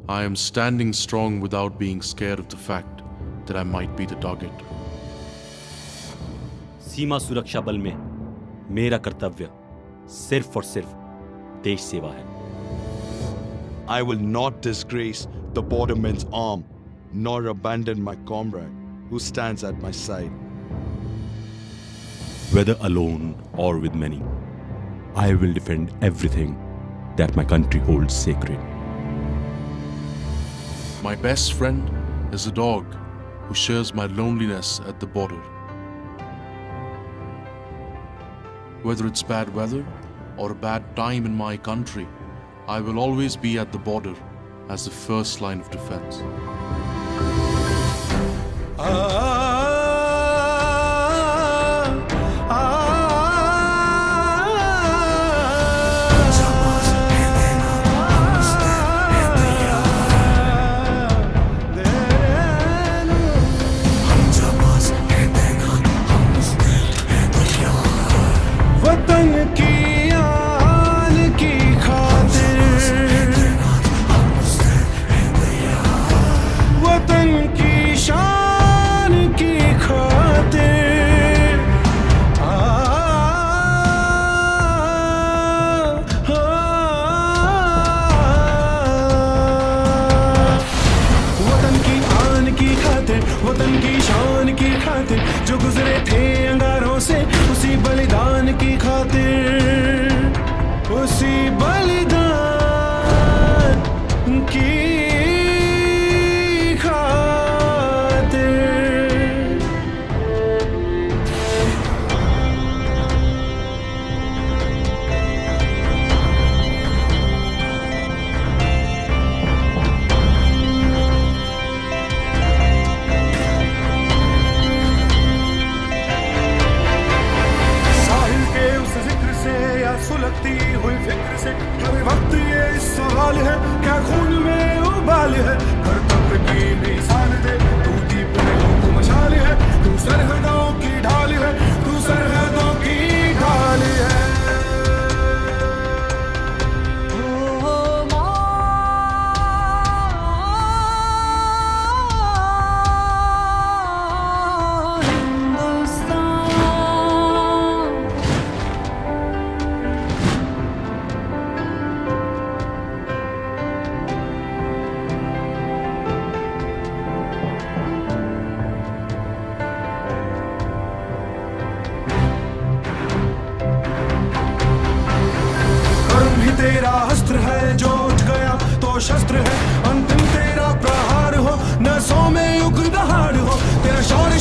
I am standing strong without being scared of the fact that I might be the target. सीमा सुरक्षा बल में मेरा कर्तव्य सिर्फ और सिर्फ देश सेवा है. I will not disgrace the borderman's arm, nor abandon my comrade who stands at my side. Whether alone or with many, I will defend everything that my country holds sacred. My best friend is a dog who shares my loneliness at the border. Whether it's bad weather or a bad time in my country, I will always be at the border as the first line of defense. वतन की शान की खातिर जो गुजरे थे अंगारों से, उसी बलिदान की खातिर, उसी बलिदान की सुलगती हुई फिक्र से हर वक्त ये सवाल है, क्या खून में उबाल है, कर्तव्य की मिसाल दे, तू दीप नहीं तू मशाल है, तू सरहदों की ढाल है, तू सरहदों की ढाल है. तेरा अस्त्र है जो उठ गया तो शस्त्र है, अंतिम तेरा प्रहार हो, नसों में युग दहाड़ हो, तेरा शौर्य